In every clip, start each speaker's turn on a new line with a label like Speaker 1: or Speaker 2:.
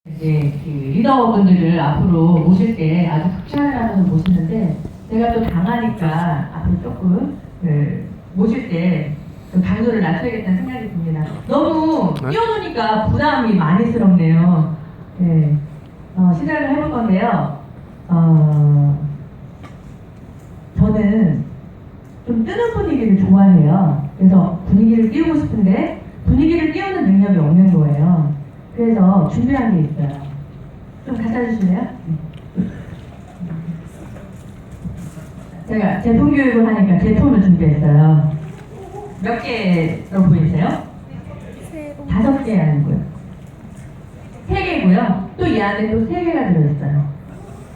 Speaker 1: 이제 그 리더분들을 앞으로 모실 때 아주 극찬을 하면서 모시는데 제가 또 강하니까 앞으로 조금 모실 때 좀 강도를 낮춰야겠다는 생각이 듭니다. 너무 뛰어노니까 부담이 많이스럽네요. 네. 시작을 해볼 건데요. 저는 좀 뜨는 분위기를 좋아해요. 그래서 분위기를 띄우고 싶은데 분위기를 띄우는 능력이 없는 거예요. 그래서 준비한 게 있어요. 좀 갖다 주실래요? 제가 제품 교육을 하니까 제품을 준비했어요. 몇 개로 보이세요? 5개 아니고요. 3개고요. 또 이 안에 또 3개가 들어있어요.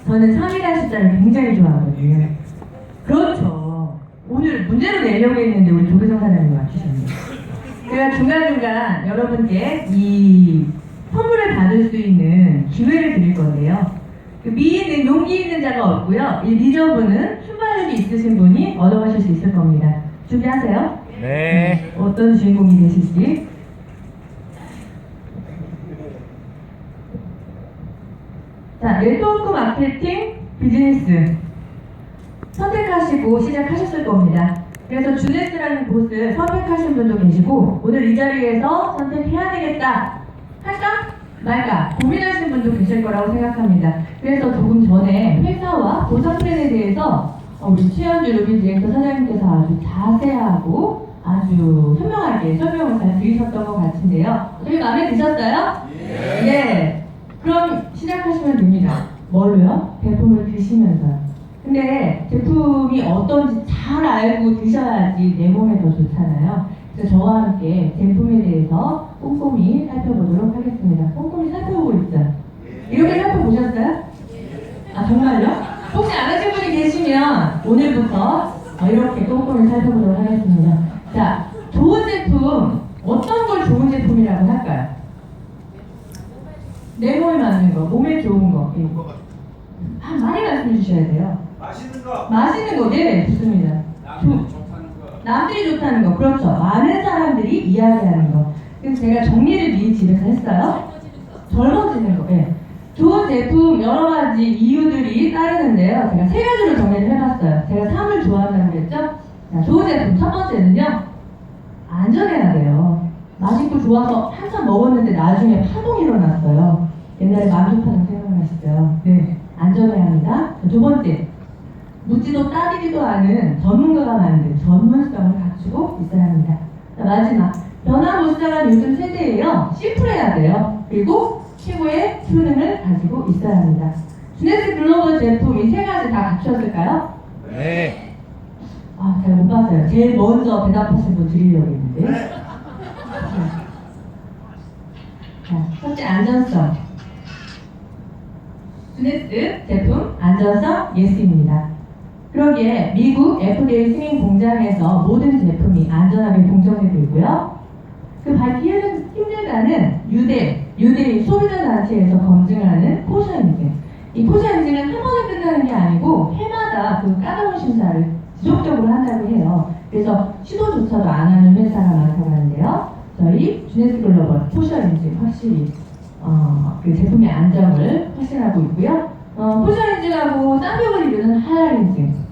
Speaker 1: 저는 3이라는 숫자를 굉장히 좋아하거든요. 그렇죠. 오늘 문제로 내려고 했는데 우리 조계정 사장님이 맞추셨네요. 제가 중간중간 여러분께 이 선물을 받을 수 있는 기회를 드릴 건데요. 그 미인은 용기 있는 자가 없고요. 이 리저분은 순발력이 있으신 분이 얻어가실 수 있을 겁니다. 준비하세요.
Speaker 2: 네.
Speaker 1: 어떤 주인공이 되실지. 자, 네트워크 마케팅 비즈니스 선택하시고 시작하셨을 겁니다. 그래서 주네스라는 곳을 선택하신 분도 계시고 오늘 이 자리에서 선택해야 되겠다 할까 말까 고민하시는 분도 계실 거라고 생각합니다. 그래서 조금 전에 회사와 보상 플랜에 대해서 우리 최현주 루비 디렉터 사장님께서 아주 자세하고 아주 현명하게 설명을 잘 드리셨던 것 같은데요. 어떻게 마음에 드셨어요? 네. 그럼 시작하시면 됩니다. 뭘로요? 제품을 드시면서요. 근데 제품이 어떤지 잘 알고 드셔야지 내 몸에 더 좋잖아요. 그래서 저와 함께 제품에 대해서 꼼꼼히 살펴보도록 하겠습니다. 꼼꼼히 살펴보고 있죠? 이렇게 살펴보셨어요? 아 정말요? 혹시 안 하신 분이 계시면 오늘부터 이렇게 꼼꼼히 살펴보도록 하겠습니다. 자, 좋은 제품, 어떤 걸 좋은 제품이라고 할까요? 내 몸에 맞는 거, 몸에 좋은 거. 많이 말씀해 주셔야 돼요.
Speaker 3: 맛있는 거.
Speaker 1: 맛있는 거, 네, 좋습니다.
Speaker 3: 남들이 좋다는 거.
Speaker 1: 남들이 좋다는 거, 그렇죠. 많은 사람들이 이야기하는 거. 그래서 제가 정리를 미리 집에서 했어요. 젊어지는 거, 네. 좋은 제품 여러 가지 이유들이 따르는데요. 제가 3가지로 정리를 해봤어요. 제가 3을 좋아한다고 그랬죠? 자, 좋은 제품 첫 번째는요. 안전해야 돼요. 맛있고 좋아서 한참 먹었는데 나중에 파동이 일어났어요. 옛날에 만두파동 생각나시죠? 네, 안전해야 합니다. 두 번째, 묻지도 따지지도 않은 전문가가 만든 전문성을 갖추고 있어야 합니다. 자, 마지막, 변화무쌍한 요즘 세대예요. 심플해야 돼요. 그리고 최고의 효능을 가지고 있어야 합니다. 주네스 글로벌 제품 이 3가지 다 갖추었을까요?
Speaker 2: 네.
Speaker 1: 아, 제가 못 봤어요. 제일 먼저 대답하신 분 드리려고 했는데. 자, 첫째 안전성. 주네스 제품 안전성 예스입니다. 그러기에 미국 FDA 승인 공장에서 모든 제품이 안전하게 공정되고 있고요. 그 밝기 힘들다는 유대 소비자 단체에서 검증하는 포션 인증. 이 포션 인증은 한 번에 끝나는 게 아니고 해마다 그 까다로운 심사를 지속적으로 한다고 해요. 그래서 시도조차도 안 하는 회사가 많다고 하는데요. 저희 주네스 글로벌 포션 인증 확실히 그 제품의 안정을 확신하고 있고요. 포션 인증하고 쌍벽을 이루는 할랄 인증.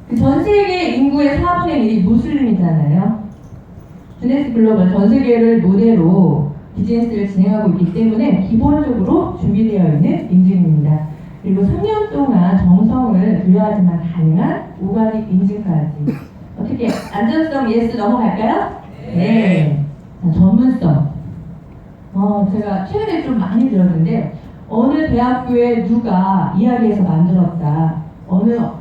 Speaker 1: 그 전 세계 인구의 4분의 1이 무슬림이잖아요. 주네스 글로벌 전 세계를 모델로 비즈니스를 진행하고 있기 때문에 기본적으로 준비되어 있는 인증입니다. 그리고 3년 동안 정성을 들여야지만 가능한 5가지 인증까지. 어떻게 안전성 예스 넘어갈까요? 네. 자, 전문성. 제가 최근에 좀 많이 들었는데 어느 대학교에 누가 이야기해서 만들었다.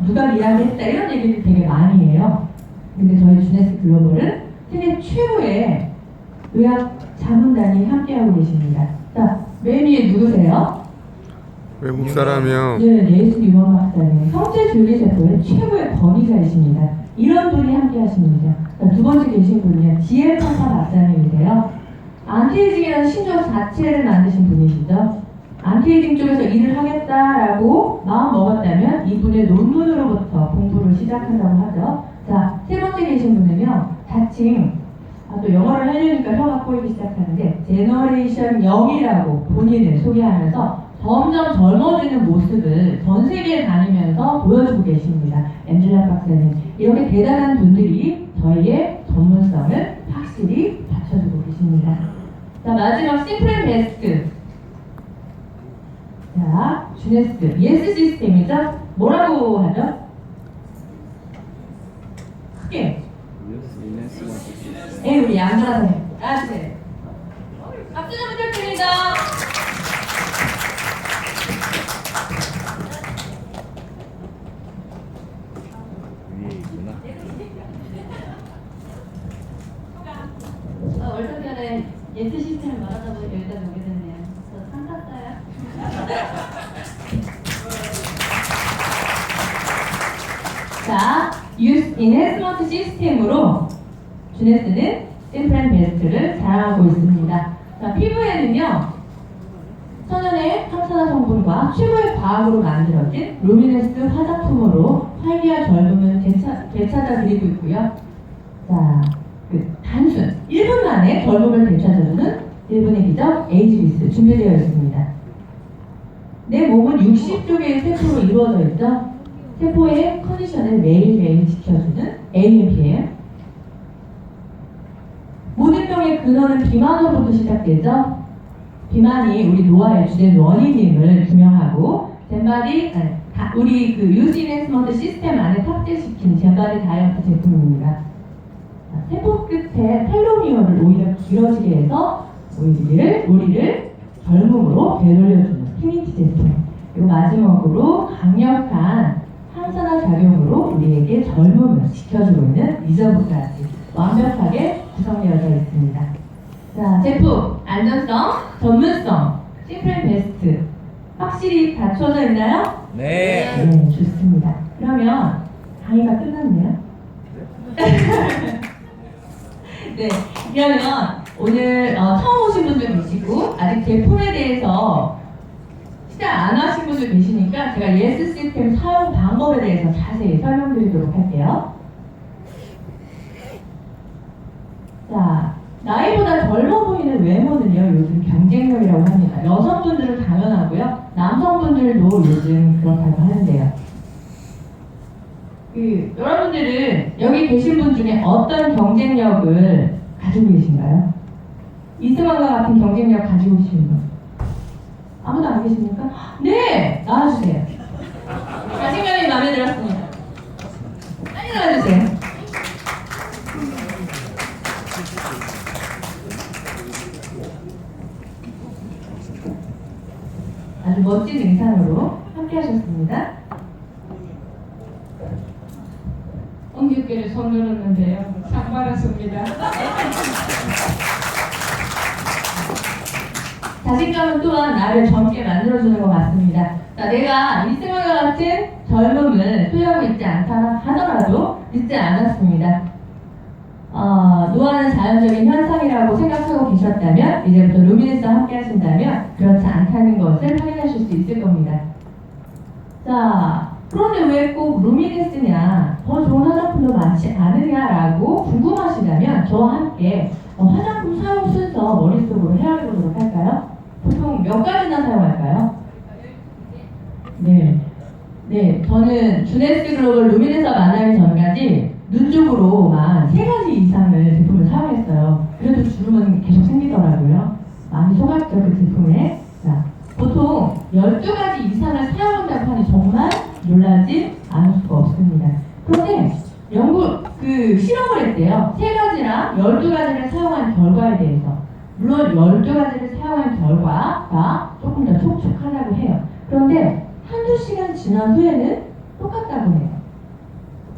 Speaker 1: 누가 이야기했다. 이런 얘기를 되게 많이 해요. 근데 저희 주네스 글로벌은 세계 최고의 의학 자문단이 함께하고 계십니다. 자, 맨 위에 누구세요?
Speaker 2: 외국 사람이요.
Speaker 1: 네, 네이스 유먼 박사님. 성체줄기세포의 최고의 권위자이십니다. 이런 분이 함께 하십니다. 자, 두 번째 계신 분이요. 지엘 파파 박사님이세요. 안티에이징이라는 신조 자체를 만드신 분이시죠. 안티에이징 쪽에서 일을 하겠다라고 마음 먹었다면 이분의 논문으로부터 공부를 시작한다고 하죠. 자, 세 번째 계신 분은요. 자칭 또 영어를 하려니까 혀가 꼬이기 시작하는데 제너레이션 0이라고 본인을 소개하면서 점점 젊어지는 모습을 전 세계에 다니면서 보여주고 계십니다. 앤젤라 박사님. 이렇게 대단한 분들이 저희의 전문성을 확실히 받쳐주고 계십니다. 자, 마지막 심플 베스트. 자, 주네스. 예스 시스템이죠? 뭐라고 하죠? 크게. 우리 양준아 선생님. 네. 박수 좀 부탁드립니다. 얼마 전에 예스 시스템을 말하다 보니까 여기까지 오게 됐네요. 저 상 탔어요. 자, Use Enhancement 시스템으로 주네스는 심플 앤 베스트를 자랑하고 있습니다. 자, 피부에는요, 천연의 항산화 성분과 최고의 과학으로 만들어진 루미네스 화장품으로 활기와 젊음을 되찾아드리고 있고요. 자, 단순 1분 만에 젊음을 되찾아주는 1분의 기적 에이지리스 준비되어 있습니다. 내 몸은 60조 개의 세포로 이루어져 있죠. 세포의 컨디션을 매일매일 지켜주는 AMPM. 모든 병의 근원은 비만으로부터 시작되죠. 비만이 우리 노화의 주된 원인임을 규명하고 우리 유스 인핸스먼트 시스템 안에 탑재시킨 젠바디 다이어트 제품입니다. 세포 끝에 텔로미어를 오히려 길어지게 해서 우리를 젊음으로 되돌려주는 피니치 제품. 그리고 마지막으로 강력한 항산화 작용으로 우리에게 젊음을 지켜주고 있는 리저브까지 완벽하게 구성되어져 있습니다. 자, 제품 안전성, 전문성, 심플 베스트 확실히 갖춰져 있나요?
Speaker 2: 네.
Speaker 1: 네, 좋습니다. 그러면 강의가 끝났네요. 네, 그러면 오늘 처음 오신 분들 계시고 아직 제품에 대해서 시작 안 하신 분들 계시니까 제가 예스 시스템 사용 방법에 대해서 자세히 설명드리도록 할게요. 자, 나이보다 젊어 보이는 외모는요, 요즘 경쟁력이라고 합니다. 여성분들은 당연하고요, 남성분들도 요즘 그렇다고 하는데요. 여러분들은 여기 계신 분 중에 어떤 경쟁력을 가지고 계신가요? 이승환과 같은 경쟁력 가지고 계신 분? 아무도 안 계십니까? 네! 나와주세요. 자신감이 마음에 들었습니다. 빨리 나와주세요. 아주 멋진 의상으로 함께 하셨습니다.
Speaker 4: 엉겹결에 손 넣었는데요. 상 받았습니다.
Speaker 1: 자신감은 또한 나를 젊게 만들어주는 것 같습니다. 자, 내가 이승환과 같은 젊음을 소유하고 있지 않다 하더라도 늦지 않았습니다. 노화는 자연적인 현상이라고 생각하고 계셨다면 이제부터 루미네스와 함께 하신다면 그렇지 않다는 것을 확인하실 수 있을 겁니다. 자, 그런데 왜 꼭 루미네스냐, 더 좋은 화장품도 많지 않으냐라고 궁금하시다면 저와 함께 화장품 사용 순서 머릿속으로 헤아려보도록 할까요? 보통 몇 가지나 사용할까요? 네, 저는 주네스 글로벌 루미네스와 만나기 전까지 눈쪽으로만 3가지 이상을 제품을 사용했어요. 그래도 주름은 계속 생기더라고요. 많이 속았죠, 그 제품에. 자, 보통 12가지 이상을 사용한다고 하니 정말 놀라지 않을 수가 없습니다. 그런데 실험을 했대요. 3가지랑 12가지를 사용한 결과에 대해서. 물론 12가지를 사용한 결과가 조금 더 촉촉하다고 해요. 그런데 한두 시간 지난 후에는 똑같다고 해요.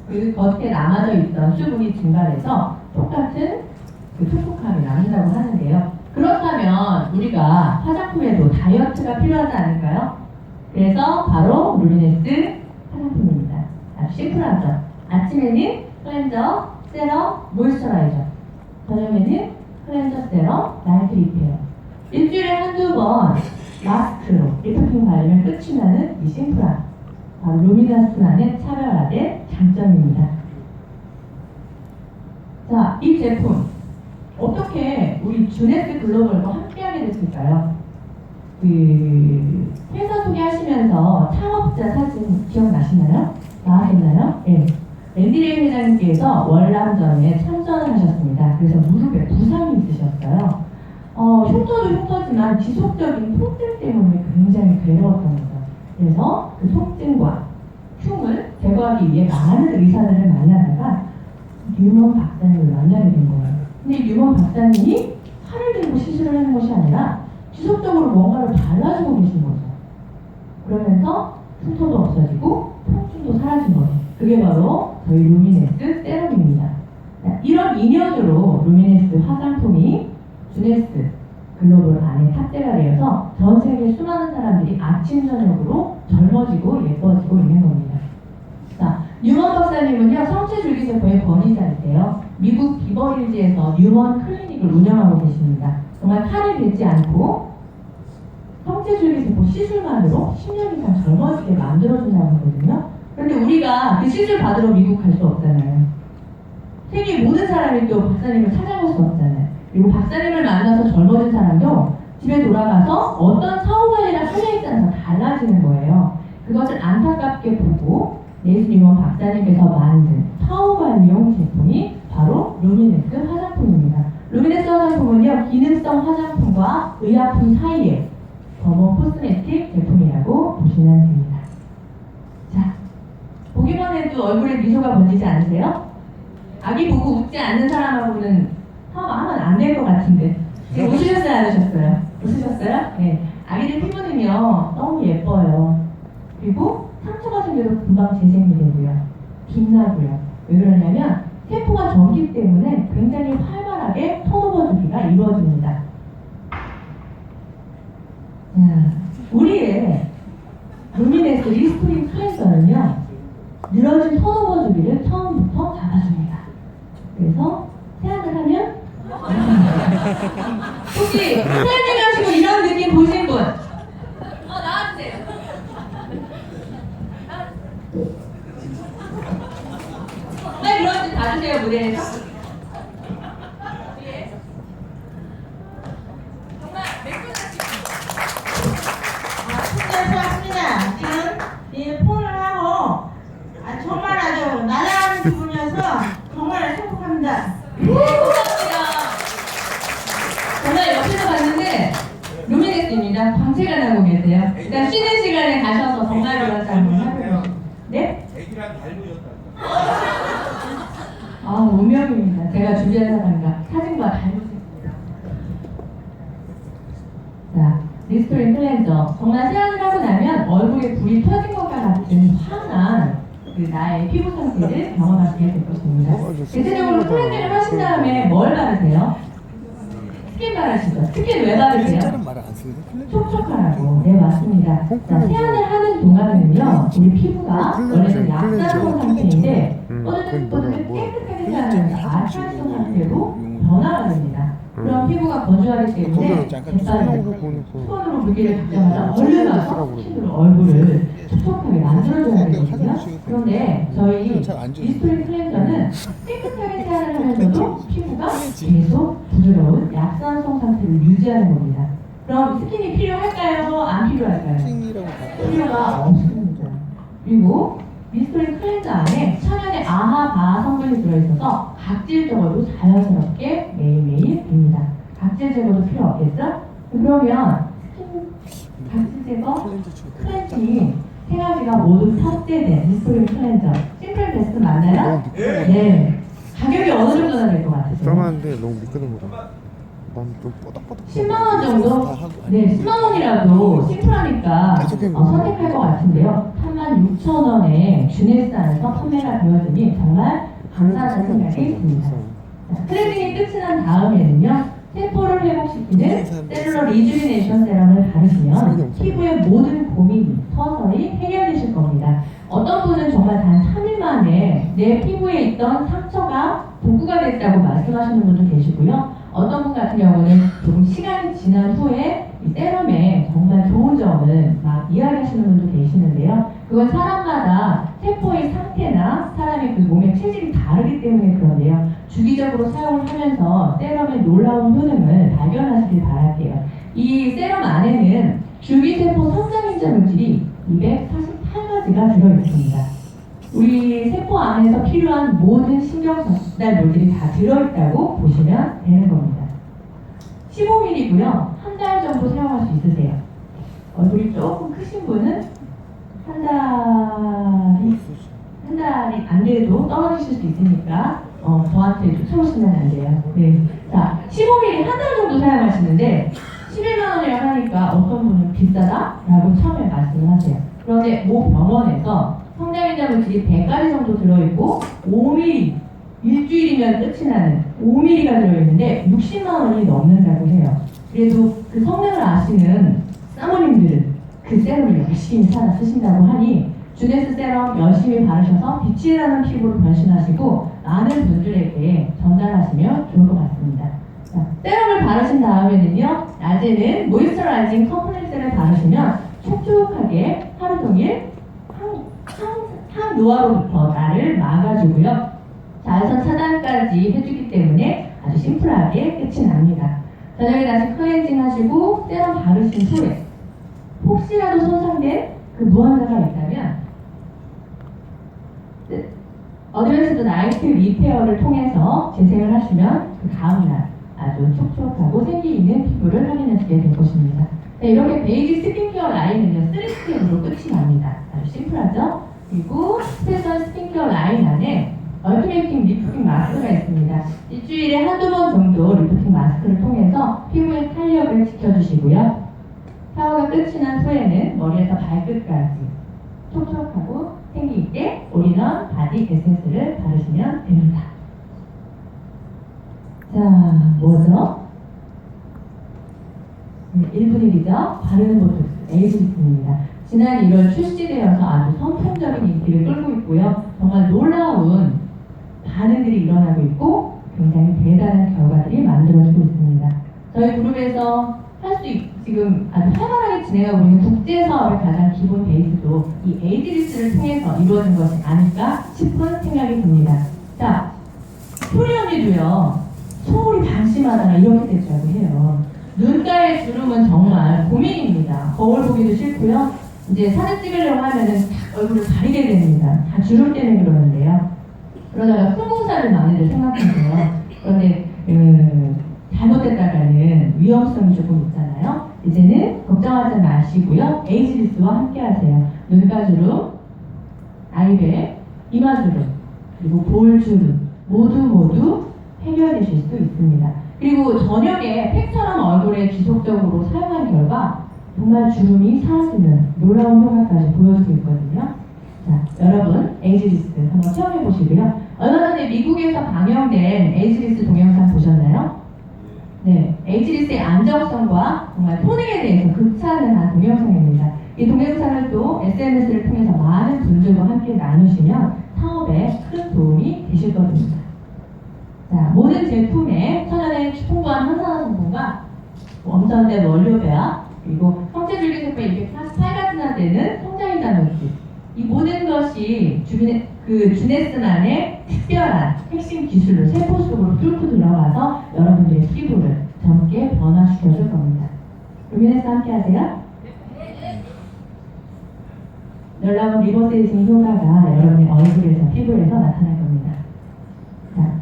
Speaker 1: 그 겉에 남아져 있던 수분이 증발해서 똑같은 그 촉촉함이 남는다고 하는데요. 그렇다면 우리가 화장품에도 다이어트가 필요하지 않을까요? 그래서 바로 루미네스 화장품입니다. 아주 심플하죠. 아침에는 클렌저, 세럼, 모이스처라이저. 저녁에는 클렌저, 세럼, 나이트 리페어. 일주일에 한두 번 마스크로 리프팅 바르면 끝이 나는 이 심플함. 바로 루미네스만의 차별화된 장점입니다. 자, 이 제품 주네스 글로벌과 함께하게 됐을까요? 그 회사 소개하시면서 창업자 사진 기억나시나요? 나왔었나요? 네. 랜디레이 회장님께서 월남전에 참전을 하셨습니다. 그래서 무릎에 부상이 있으셨어요. 흉터도 흉터지만 지속적인 통증 때문에 굉장히 괴로웠던 거죠. 그래서 그 통증과 흉을 제거하기 위해 많은 의사들을 만나다가 류먼 박사님을 만나게 된 거예요. 근데 류먼 박사님이 칼을 들고 시술을 하는 것이 아니라 지속적으로 뭔가를 발라주고 계신 거죠. 그러면서 흉터도 없어지고 통증도 사라진 거죠. 그게 바로 저희 루미네스 세럼입니다. 이런 인연으로 루미네스 화장품이 주네스 글로벌 안에 탑재가 되어서 전 세계 수많은 사람들이 아침 저녁으로 젊어지고 예뻐지고 있는 겁니다. 자, 뉴먼 박사님은요 성체줄기세포의 권위자이세요. 미국 비버릴지에서 뉴먼 클리닉을 운영하고 계십니다. 정말 칼을 뱉지 않고 성체줄기세포 시술만으로 10년 이상 젊어지게 만들어준다고 하거든요. 그런데 우리가 그 시술 받으러 미국 갈 수 없잖아요. 세계 모든 사람이 또 박사님을 찾아갈 수 없잖아요. 그리고 박사님을 만나서 젊어진 사람도 집에 돌아가서 어떤 사후관리를 하냐에 따라서 달라지는 거예요. 그것을 안타깝게 보고 네이스 뉴먼 박사님께서 만든 사후관리용 제품이 바로 루미네스 화장품입니다. 루미네스 화장품은요 기능성 화장품과 의약품 사이에 더모 코스메틱 제품이라고 보시면 됩니다. 자, 보기만 해도 얼굴에 미소가 번지지 않으세요? 아기 보고 웃지 않는 사람하고는 하면 안 될 것 같은데. 지금 웃으셨어요, 안 웃으셨어요? 웃으셨어요? 네. 아기들 피부는요, 너무 예뻐요. 그리고 상처가 생겨도 금방 재생이 되고요. 빛나고요. 왜 그러냐면, 세포가 적기 때문에 굉장히 활발하게 턴오버 주기가 이루어집니다. 자, 우리의 루미네스 리스토링 클렌저는요, 늘어진 턴오버 주기를 처음부터 잡아줍니다. 그래서 세안을 하면 혹시 클렌징 하시고 이런 느낌 보신 분? 나와주세요. 네, 그런지 봐주세요, 무대에서. 예. 정말 매끈하시고.
Speaker 5: 수고하셨습니다. 지금 이 폰을 하고 정말 아주 날아가는 기분이어서 정말 행복합니다.
Speaker 1: 감사합니다. 정말 옆에서 봤는데 루미네스입니다. 광채가 나고 계세요. 일단 쉬는 시간에 가셔서 정말 그렇지 한번 해보세요. 네?
Speaker 3: 애기랑 닮으셨다.
Speaker 1: 운명입니다. 제가 준비한 사람과 사진과 닮으셨습니다. 자, 리스토링 클렌저. 정말 세안을 하고 나면 얼굴에 불이 터진 것과 같은 환한 나의 피부 상태를 경험하시게 될 것입니다. 대체적으로 클렌징을 하신 다음에 뭘 바르세요? 스킨 바르시죠? 스킨 왜 바르세요? 촉촉하라고. 네, 맞습니다. 자, 세안을 하는 동안은요, 우리 피부가 원래는 약산성 상태인데 뽀드득뽀드득 깨끗하게 세안하는 아스팔성 상태로 변화가 됩니다. 그럼 피부가 건조하기 때문에 뱃살을 손으로 물기를 닦자마자 얼른 와서 스킨으로 얼굴을 촉촉하게 만들어줘야 되거든요. 그런데 저희 리스토링 클렌저는 깨끗하게 세안을 하면서도 피부가 계속 부드러운 약산성 상태를 유지하는 겁니다. 그럼 스킨이 필요할까요? 안 필요할까요? 필요가 없습니다. 그리고 리스토링 클렌저 안에 천연의 아하바 성분이 들어있어서 각질 제거도 자연스럽게 매일매일 됩니다. 각질 제거도 필요 없겠죠? 그러면 스킨 각질 제거 클렌징 세 가지가 모두 탑재된 리스토링 클렌저 심플 베스트 맞나요? 네. 가격이 어느 정도나 될 것 같으세요?
Speaker 2: 썰만한데 너무 미끄러운 거라. 난 좀 뽀닥뽀닥.
Speaker 1: 10만 원 정도? 네, 10만 원이라도 심플하니까 선택할 것 같은데요. 36,000원에 주네스 안에서 판매가 되어지니 정말 감사하다는 생각이 듭니다. 클렌징이 끝이 난 다음에는요, 세포를 회복시키는 셀룰러 리주비네이션 세럼을 바르시면 피부의 모든 고민이 서서히 해결되실 겁니다. 어떤 분은 정말 단 3일 만에 내 피부에 있던 상처가 복구가 됐다고 말씀하시는 분도 계시고요. 어떤 분 같은 경우는 조금 시간이 지난 후에 이 세럼에 정말 좋은 점을 막 이야기하시는 분도 계시는데요. 그건 사람마다 세포의 상태나 사람의 그 몸의 체질이 다르기 때문에 그런데요. 주기적으로 사용을 하면서 세럼의 놀라운 효능을 발견하시길 바랄게요. 이 세럼 안에는 줄기세포 성장인자 물질이 248가지가 들어있습니다. 우리 세포 안에서 필요한 모든 신경 전달 물질이 다 들어있다고 보시면 되는 겁니다. 15ml고요. 한 달 정도 사용할 수 있으세요. 얼굴이 조금 크신 분은 한 달이 안 돼도 떨어지실 수 있으니까 저한테 쫓아오시면 안 돼요. 네. 자, 15ml 한 달 정도 사용하시는데 11만 원이라고 하니까 어떤 분은 비싸다라고 처음에 말씀을 하세요. 그런데 모 병원에서 성장인자 물질이 100가지 정도 들어있고 5ml 일주일이면 끝이 나는 5ml가 들어있는데 60만 원이 넘는다고 해요. 그래도 그 성능을 아시는 사모님들은 그 세럼을 열심히 사다 쓰신다고 하니 주네스 세럼 열심히 바르셔서 빛이 나는 피부로 변신하시고 많은 분들에게 전달하시면 좋을 것 같습니다. 자, 세럼을 바르신 다음에는요, 낮에는 모이스처라이징 컴플렉스를 바르시면 촉촉하게 하루 종일 항노화로부터 나를 막아주고요. 자외선 차단까지 해주기 때문에 아주 심플하게 끝이 납니다. 저녁에 다시 클렌징 하시고 세럼 바르신 후에 혹시라도 손상된 그 무언가가 있다면 어드밴스드 나이트 리페어를 통해서 재생을 하시면 그 다음날 아주 촉촉하고 생기 있는 피부를 확인하시게 될 것입니다. 네, 이렇게 베이지 스킨케어 라인은요 3스텝으로 끝이 납니다. 아주 심플하죠? 그리고 스페셜 스킨케어 라인 안에 얼티메이팅 리프팅 마스크가 있습니다. 일주일에 한두 번 정도 리프팅 마스크를 통해서 피부의 탄력을 지켜주시고요. 샤워가 끝이 난 후에는 머리에서 발끝까지 촉촉하고 생기 있게 올인원 바디 에센스를 바르시면 됩니다. 자, 뭐죠? 1분 1이죠? 바르는 보톡스 에이지리스입니다. 지난 1월 출시되어서 아주 선풍적인 인기를 끌고 있고요. 정말 놀라운 반응들이 일어나고 있고 굉장히 대단한 결과들이 만들어지고 있습니다. 저희 그룹에서 지금 아주 활발하게 진행하고 있는 국제 사업의 가장 기본 베이스도 이 에이지리스를 통해서 이루어진 것이 아닐까 싶은 생각이 듭니다. 자, 효리 언니도요, 소울이 방심하다가 이렇게 됐다고 해요. 눈가의 주름은 정말 고민입니다. 거울 보기도 싫고요. 이제 사진 찍으려고 하면은 얼굴을 가리게 됩니다. 다 주름 때문에 그러는데요. 그러다가 후궁사를 많이들 생각하세요. 그런데 잘못됐다가는 위험성이 조금 있잖아요. 이제는 걱정하지 마시고요. 에이지리스와 함께 하세요. 눈가주름, 아이백, 이마주름, 그리고 볼주름 모두 해결되실 수 있습니다. 그리고 저녁에 팩처럼 얼굴에 지속적으로 사용한 결과 정말 주름이 사라지는 놀라운 효과까지 보여주고 있거든요. 자, 여러분 에이지리스 한번 체험해 보시고요. 얼마 전에 미국에서 방영된 에이지리스 동영상 보셨나요? 네, 에이지리스의 안정성과 정말 토닝에 대해서 극찬을 한 동영상입니다. 이 동영상을 또 SNS를 통해서 많은 분들과 함께 나누시면 사업에 큰 도움이 되실 겁니다. 자, 모든 제품에 천연의 풍부한 항산화 성분과 엄선된 원료배합, 그리고 성체줄기세포에 248가지나 되는 성장인자 물질, 이 모든 것이 주네스만의 특별한 핵심 기술로 세포 속으로 뚫고 들어가서 여러분들의 피부를 젊게 변화시켜줄 겁니다. 루미네스 함께 하세요. 놀라운 리버세이징 효과가 여러분의 얼굴에서 피부에서 나타날 겁니다. 자,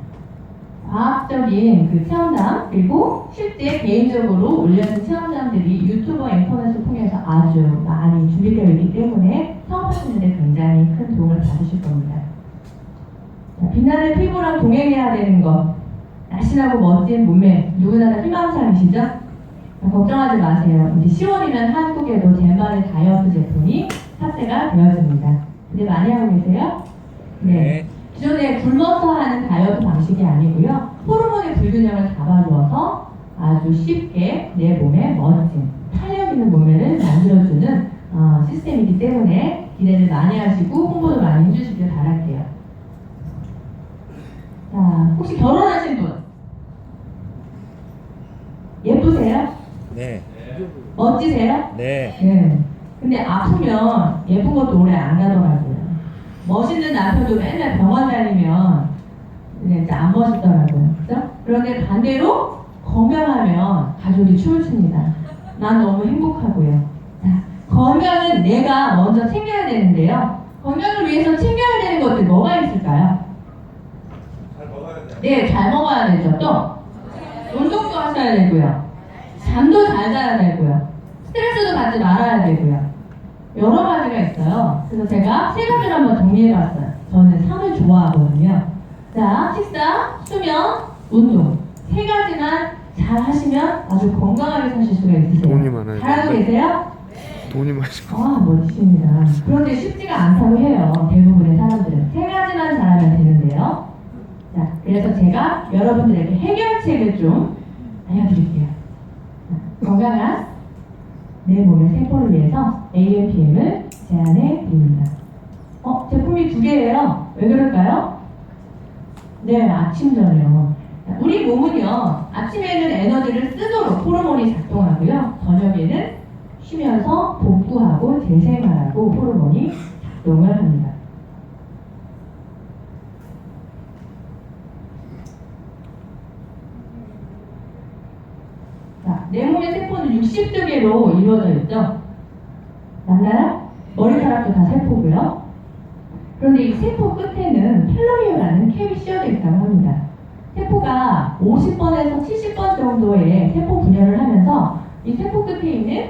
Speaker 1: 과학적인 그 체험담, 그리고 실제 개인적으로 올려진 체험담들이 유튜버 인터넷을 통해서 아주 많이 준비되어 있기 때문에 사업하시는 데 굉장히 큰 도움을 받으실 겁니다. 자, 빛나는 피부랑 동행해야 되는 것, 날씬하고 멋진 몸매, 누구나 다 희망사항이시죠? 자, 걱정하지 마세요. 이제 10월이면 한국에도 젠바의 다이어트 제품이 탑재가 되어집니다. 근데 많이 하고 계세요? 네. 기존에 굶어서 하는 다이어트 방식이 아니고요. 호르몬의 불균형을 잡아주어서 아주 쉽게 내 몸에 멋진 탄력 있는 몸매를 만들어주는 시스템이기 때문에 기대를 많이 하시고 홍보도 많이 해주시길 바랄게요. 자, 혹시 결혼하신 분? 예쁘세요?
Speaker 2: 네.
Speaker 1: 멋지세요?
Speaker 2: 네.
Speaker 1: 네. 근데 아프면 예쁜 것도 오래 안 가더라고요. 멋있는 남편도 맨날 병원 다니면 이제 안 멋있더라고요. 그죠? 그런데 반대로 건강하면 가족이 춤을 춥니다. 난 너무 행복하고요. 자, 건강은 내가 먼저 챙겨야 되는데요. 건강을 위해서 챙겨야 되는 것들 뭐가 있을까요?
Speaker 3: 잘 먹어야 돼.
Speaker 1: 네, 잘 먹어야 되죠. 또 운동도 하셔야 되고요. 잠도 잘 자야 되고요. 스트레스도 받지 말아야 되고요. 여러 가지가 있어요. 그래서 제가 세 가지를 한번 정리해봤어요. 저는 3을 좋아하거든요. 자, 식사, 수면, 운동. 세 가지만 잘 하시면 아주 건강하게 사실 수가 있으세요.
Speaker 2: 돈이 많아요.
Speaker 1: 잘하고 계세요?
Speaker 2: 돈이 많으시고.
Speaker 1: 아, 멋지십니다. 그런데 쉽지가 않다고 해요. 대부분의 사람들은. 세 가지만 잘하면 되는데요. 자, 그래서 제가 여러분들에게 해결책을 좀 알려드릴게요. 자, 건강한 내 몸의 세포를 위해서 AMPM을 제안해 드립니다. 제품이 두 개예요. 왜 그럴까요? 네, 아침, 저녁. 자, 우리 몸은요, 아침에는 에너지를 쓰도록 호르몬이 작동하고요. 저녁에는 쉬면서 복구하고 재생하라고 호르몬이 작동을 합니다. 자, 내 몸의 세포는 60조 개로 이루어져 있죠. 맞나요? 머리카락도 다 세포고요. 그런데 이 세포 끝에는 텔로미어라는 캡이 씌워져 있다고 합니다. 세포가 50번에서 70번 정도의 세포 분열을 하면서 이 세포 끝에 있는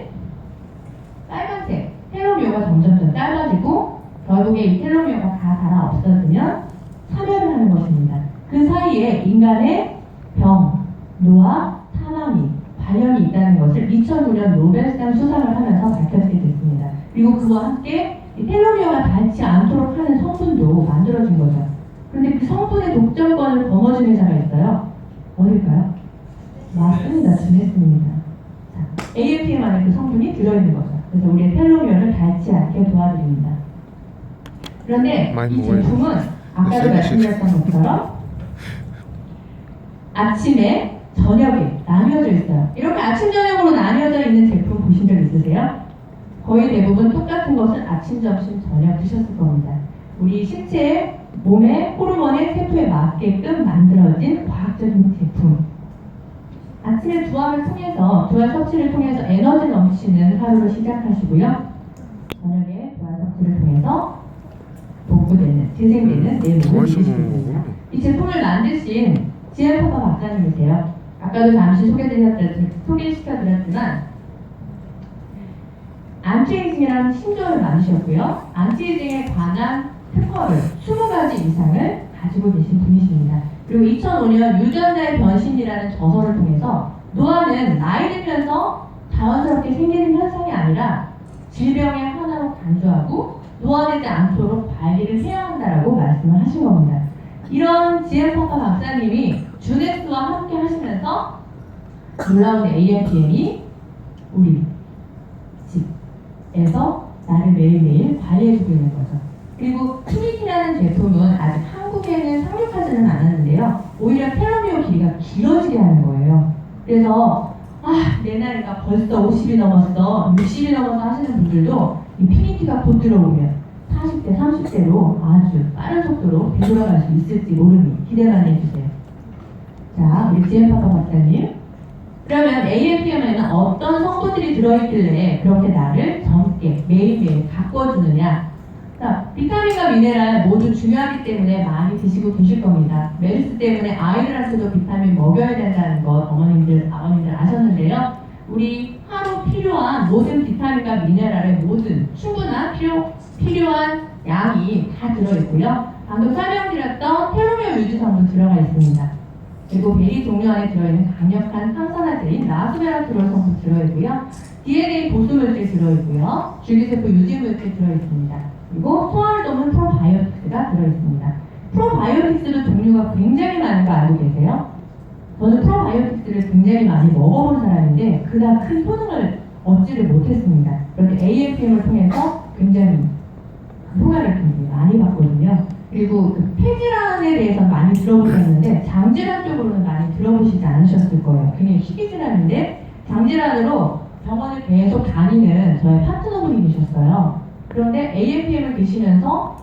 Speaker 1: 빨간색 텔로미어가 점점 짧아지고 결국에 이 텔로미어가 다 닳아 없어지면 사멸을 하는 것입니다. 그 사이에 인간의 병, 노화, 사망이 관련이 있다는 것을 2009년 노벨상 수상을 하면서 밝혀지게 됐습니다. 그리고 그와 함께 이 텔로미어가 닳지 않도록 하는 성분도 만들어진 거죠. 그런데 그 성분의 독점권을 거머쥔 회사가 있어요. 어딜까요? 맞습니다. 지냈습니다. AMPM 안에 그 성분이 들어있는 거죠. 그래서 우리의 텔로미어를 닳지 않게 도와드립니다. 그런데
Speaker 2: 많이
Speaker 1: 이
Speaker 2: 먹어야
Speaker 1: 제품은 아까도 말씀드렸던 것처럼 아침에 저녁에 나뉘어져 있어요. 이렇게 아침 저녁으로 나뉘어져 있는 제품 보신 적 있으세요? 거의 대부분 똑같은 것을 아침, 점심, 저녁 드셨을 겁니다. 우리 신체, 몸의 호르몬의 세포에 맞게끔 만들어진 과학적인 제품. 아침에 두알을 통해서, 두알 섭취를 통해서 에너지 넘치는 하루를 시작하시고요. 저녁에 두알 섭취를 통해서 복구되는, 재생되는 내 몸을
Speaker 2: 좋아하시는
Speaker 1: 누리시게 됩니다.
Speaker 2: 거군요.
Speaker 1: 이 제품을 만드신 지엠퍼가 박사님이세요. 아까도 잠시 소개시켜드렸지만 안티에이징이라는 신조어를 만드셨고요. 안티에이징에 관한 특허를 20가지 이상을 가지고 계신 분이십니다. 그리고 2005년 유전자의 변신이라는 저서를 통해서 노화는 나이 들면서 자연스럽게 생기는 현상이 아니라 질병의 하나로 간주하고 노화되지 않도록 관리를 해야 한다라고 말씀을 하신 겁니다. 이런 지엠퍼카 박사님이 주넥스와 함께 하시면서 놀라운 AMPM이 우리 집에서 나를 매일매일 관리해주고 있는 거죠. 그리고 트위티라는 제품은 아직 한국에는 상륙하지는 않았는데요. 오히려 텔로미어 길이가 길어지게 하는 거예요. 그래서 내 나이가 벌써 50이 넘었어, 60이 넘어서 하시는 분들도 이 피니티가 곧 들어오면 40대, 30대로 아주 빠른 속도로 되돌아갈 수 있을지 모르니 기대 많이 해주세요. 자, 우리 지엠파파 박사님. 그러면 AMPM에는 어떤 성분들이 들어있길래 그렇게 나를 젊게 매일매일 가꿔주느냐? 자, 비타민과 미네랄 모두 중요하기 때문에 많이 드시고 계실 겁니다. 메르스 때문에 아이들한테도 비타민 먹여야 된다는 것 어머님들, 아버님들 아셨는데요. 우리 하루 필요한 모든 비타민과 미네랄의 모든 충분한 필요한 양이 다 들어있고요. 방금 설명드렸던 텔로미어 유지성도 들어가 있습니다. 그리고 베리 종류 안에 들어있는 강력한 항산화제인 라스베라트롤 성분 들어있고요. DNA 보수물질 들어있고요. 줄기세포 유지물질 들어있습니다. 그리고 소화를 돕는 프로바이오틱스가 들어있습니다. 프로바이오틱스도 종류가 굉장히 많은 거 알고 계세요? 저는 프로바이오틱스를 굉장히 많이 먹어본 사람인데 그다음 큰 효능을 얻지를 못했습니다. 그런데 AMPM을 통해서 굉장히 효과를 굉장히 많이 봤거든요. 그리고 그 폐질환에 대해서 많이 들어보셨는데 장질환 쪽으로는 많이 들어보시지 않으셨을 거예요. 굉장히 희귀질환인데 장질환으로 병원을 계속 다니는 저의 파트너분이 계셨어요. 그런데 AMPM을 드시면서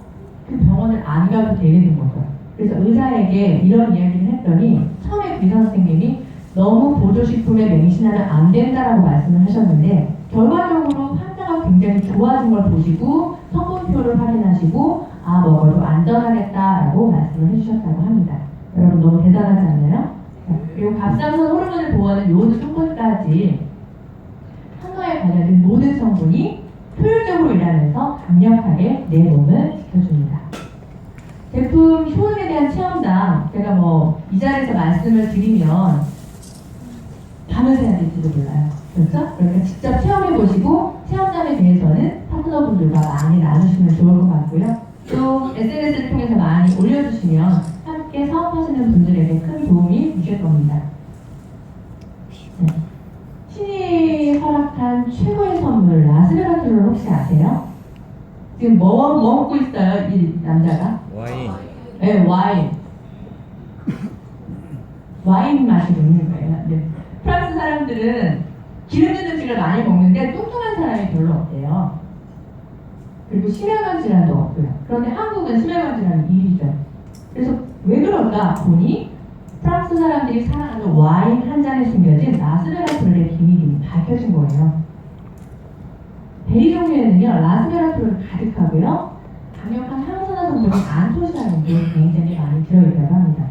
Speaker 1: 그 병원을 안 가도 되게 된 거죠. 그래서 의사에게 이런 이야기를 했더니 처음에 의사 선생님이 너무 보조식품에 맹신하면 안 된다라고 말씀을 하셨는데 결과적으로 환자가 굉장히 좋아진 걸 보시고 성분표를 확인하시고 먹어도 안전하겠다라고 말씀을 해주셨다고 합니다. 여러분 너무 대단하지 않나요? 그리고 갑상선 호르몬을 보호하는 요오드 성분까지 한과에 관련된 모든 성분이 효율적으로 일하면서 강력하게 내 몸을 지켜줍니다. 제품 효능에 대한 체험담 제가 이 자리에서 말씀을 드리면 밤을 새야 될지도 몰라요. 그렇죠? 그러니까 직접 체험해 보시고 체험담에 대해서는 파트너분들과 많이 나누시면 좋을 것 같고요. 또 SNS를 통해서 많이 올려주시면 함께 사업하시는 분들에게 큰 도움이 되실 겁니다. 네. 신이 허락한 최고의 선물 라스베라트롤 혹시 아세요? 지금 뭐 먹고 있어요 이 남자가?
Speaker 2: 와인.
Speaker 1: 네, 와인 마시고 있는 거예요. 네. 프랑스 사람들은 기름진 음식을 많이 먹는데 뚱뚱한 사람이 별로 없대요. 그리고 심혈관 질환도 없고요. 그런데 한국은 심혈관 질환이 1위죠. 그래서 왜 그럴까 보니 프랑스 사람들이 사랑하는 와인 한 잔에 숨겨진 라스베라트롤의 비밀이 밝혀진 거예요. 베리 종류에는요 라스베라트롤이 가득하고요. 강력한 항산화 성분이 안토시아닌도 굉장히 많이 들어있다고 합니다.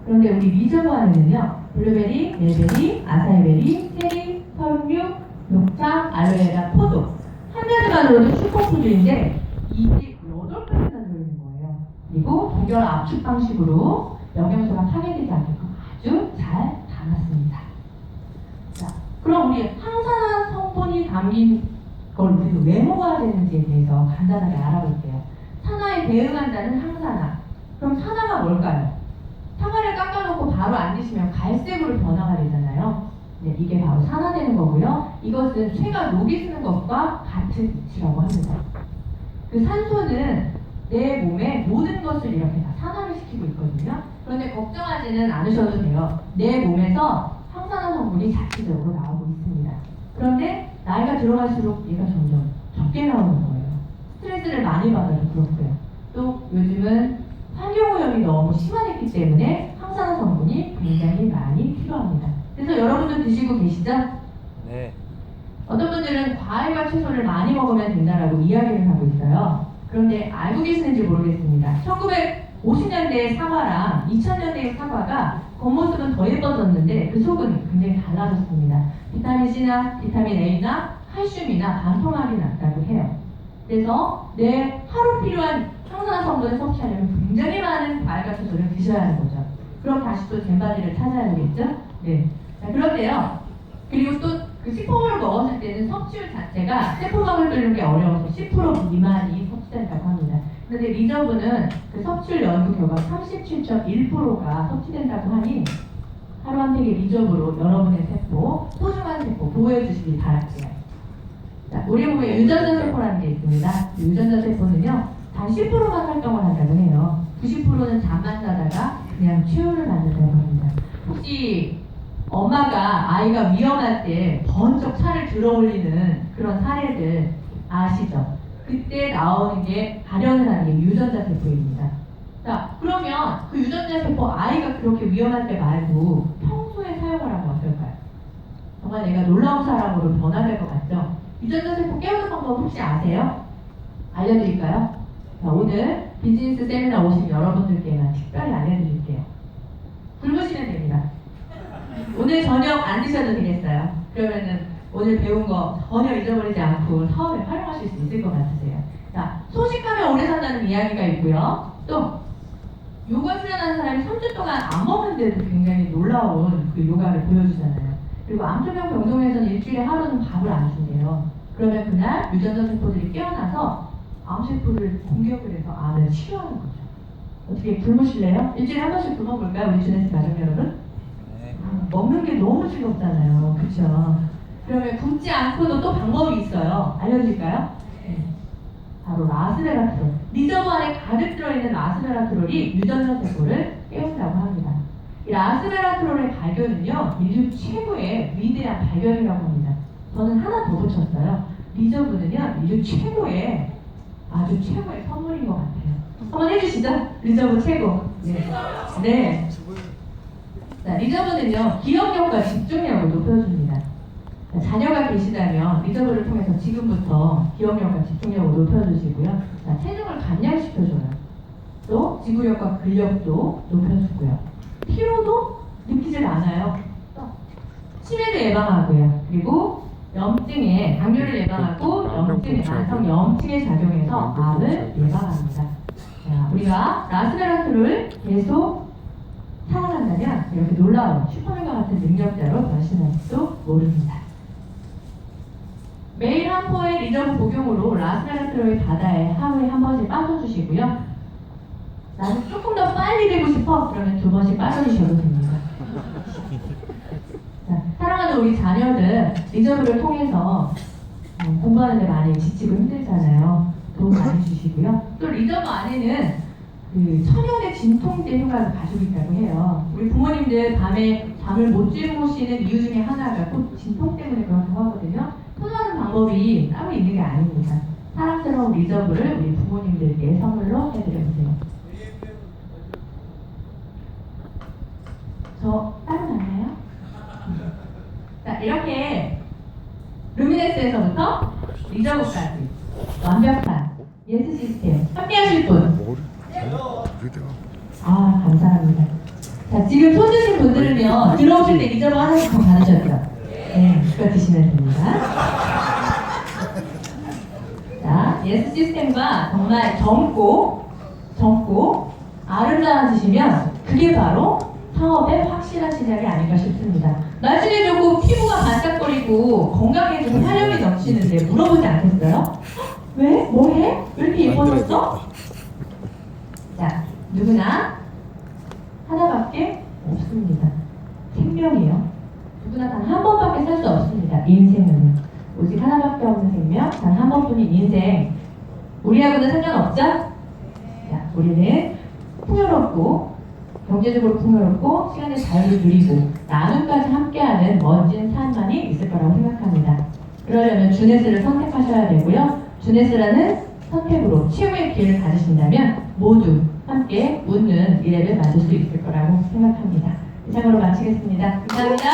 Speaker 1: 그런데 우리 리저브 안에는요 블루베리, 밀베리, 아사이베리, 체리, 석류, 녹차, 알로에라, 포도 한 가지만으로도 슈퍼푸드인데 28가지나 들어있는 거예요. 그리고 동결 압축 방식으로 영양소가 파괴되지 않게끔 아주 잘 담았습니다. 자, 그럼 우리 항산화 성분이 담긴 걸 우리가 왜 먹어야 되는지에 대해서 간단하게 알아볼게요. 산화에 대응한다는 항산화. 그럼 산화가 뭘까요? 사과를 깎아놓고 바로 안 드시면 갈색으로 변화가 되잖아요. 네, 이게 바로 산화되는 거고요. 이것은 쇠가 녹이 쓰는 것과 같은 이치라고 합니다. 그 산소는 내 몸의 모든 것을 이렇게 다 산화를 시키고 있거든요. 그런데 걱정하지는 않으셔도 돼요. 내 몸에서 항산화 성분이 자체적으로 나오고 있습니다. 그런데 나이가 들어갈수록 얘가 점점 적게 나오는 거예요. 스트레스를 많이 받아도 그렇고요. 또 요즘은 환경오염이 너무 심화됐기 때문에 항산화 성분이 굉장히 많이 필요합니다. 그래서 여러분들 드시고 계시죠?
Speaker 2: 네.
Speaker 1: 어떤 분들은 과일과 채소를 많이 먹으면 된다라고 이야기를 하고 있어요. 그런데 알고 계시는지 모르겠습니다. 1950년대의 사과랑 2000년대의 사과가 겉모습은 더 예뻐졌는데 그 속은 굉장히 달라졌습니다. 비타민C나 비타민 A나 칼슘이나 반토막이 났다고 해요. 그래서 내 하루 필요한 항산화 성분을 섭취하려면 굉장히 많은 과일과 채소를 드셔야 하는 거죠. 그럼 다시 또 젠바디를 찾아야 되겠죠? 네. 자, 그런데요. 그리고 또 그 식품을 먹었을 때는 섭취율 자체가 세포막을 뚫는 게 어려워서 10% 미만이 섭취된다고 합니다. 그런데 리저브는 그 섭취율 연구 결과 37.1%가 섭취된다고 하니 하루 한 팩의 리저브로 여러분의 세포, 소중한 세포 보호해 주시기 바랄게요. 자, 우리 몸에 유전자 세포라는 게 있습니다. 유전자 세포는요, 단 10%만 활동을 한다고 해요. 90%는 잠만 자다가 그냥 최후를 맞는다고 합니다. 혹시 엄마가 아이가 위험할 때 번쩍 차를 들어올리는 그런 사례들 아시죠? 그때 나오는 게 발현을 하는 게 유전자 세포입니다. 자, 그러면 그 유전자 세포 아이가 그렇게 위험할 때 말고 평소에 사용을 하면 어떨까요? 정말 내가 놀라운 사람으로 변화될 것 같죠? 유전자 세포 깨우는 방법 혹시 아세요? 알려드릴까요? 자, 오늘 비즈니스 세미나 오신 여러분들께만 특별히 알려드릴게요. 굶으시면 됩니다. 오늘 저녁 안 드셔도 되겠어요. 그러면은 오늘 배운 거 전혀 잊어버리지 않고 사업에 활용하실 수 있을 것 같으세요. 자, 소식하면 오래 산다는 이야기가 있고요. 또 요가 수련하는 사람이 3주 동안 안 먹는데도 굉장히 놀라운 그 요가를 보여주잖아요. 그리고 암투병 병동에서는 일주일에 하루는 밥을 안 준대요. 그러면 그날 유전자 세포들이 깨어나서 암세포를 공격을 해서 암을 치료하는 거죠. 어떻게 굶으실래요? 일주일에 한 번씩 굶어볼까요? 우리 주네스 가족 여러분?
Speaker 2: 네.
Speaker 1: 먹는 게 너무 즐겁잖아요. 그쵸? 그러면 굶지 않고도 또 방법이 있어요. 알려드릴까요? 네. 바로 라스베라트롤. 리저브 안에 가득 들어있는 라스베라트롤이 유전자 세포를 깨운다고 합니다. 이 라스베라트롤의 발견은요, 인류 최고의 위대한 발견이라고 합니다. 저는 하나 더 붙였어요. 리저브는요, 인류 최고의 아주 최고의 선물인 것 같아요. 한번 해주시죠. 리저브 최고. 네. 네. 자, 리저브는요, 기억력과 집중력을 높여줍니다. 자, 자녀가 계시다면 리저브를 통해서 지금부터 기억력과 집중력을 높여주시고요. 자, 체중을 감량시켜줘요. 또 지구력과 근력도 높여주고요. 피로도 느끼질 않아요. 또 치매를 예방하고요. 그리고 염증에 당뇨를 예방하고 염증에 만성 염증에 작용해서 암을 예방합니다. 자, 우리가 라스베라트를 계속 사용한다면 이렇게 놀라운 슈퍼맨과 같은 능력자로 변신할지도 모릅니다. 매일 한 포의 리저브 복용으로 라스베라트로의 바다에 하루에 한 번씩 빠져주시고요. 나는 조금 더 빨리 되고 싶어. 그러면 2번씩 빠져주셔도 됩니다. 자, 사랑하는 우리 자녀들 리저브를 통해서 공부하는데 많이 지치고 힘들잖아요. 도움 많이 주시고요. 또 리저브 안에는 그 천연의 진통제 효과를 가지고 있다고 해요. 우리 부모님들 밤에 잠을 못 주무시는 이유 중에 하나가 꼭 진통 때문에 그렇다고 하거든요. 통하는 방법이 따로 있는 게 아닙니다. 사랑스러운 리저브를 우리 부모님들께 선물로 해드려주세요. 저 따로 나나요? 자, 이렇게 루미넥스에서부터 리저브까지 완벽한 예스 시스템 함께 하실 분?
Speaker 2: 머리 내가
Speaker 1: 아, 감사합니다. 자, 지금 손 드신 분들은요, 들어오실 때 리저브 하나씩 더 받으셨죠? 네, 그거 드시면 됩니다. 자, 예스 시스템과 정말 젊고 아름다워지시면 그게 바로 사업의 확실한 시작이 아닐까 싶습니다. 날씬해지고 피부가 반짝거리고 건강해지고 활력이 넘치는데 물어보지 않겠어요? 왜? 뭐해? 왜 이렇게 예뻐졌어? 자, 누구나 하나밖에 없습니다. 생명이요. 누구나 단 한 번밖에 살 수 없습니다. 인생은 오직 하나밖에 없는 생명, 단 한 번뿐인 인생. 우리하고는 상관없죠? 자, 우리는 풍요롭고 경제적으로 풍요롭고 시간의 자유를 누리고 나눔까지 함께하는 멋진 삶만이 있을 거라고 생각합니다. 그러려면 주네스를 선택하셔야 되고요. 주네스라는 선택으로 최후의 기회를 가지신다면 모두 함께 웃는 미래를 맞을 수 있을 거라고 생각합니다. 이상으로 마치겠습니다. 감사합니다.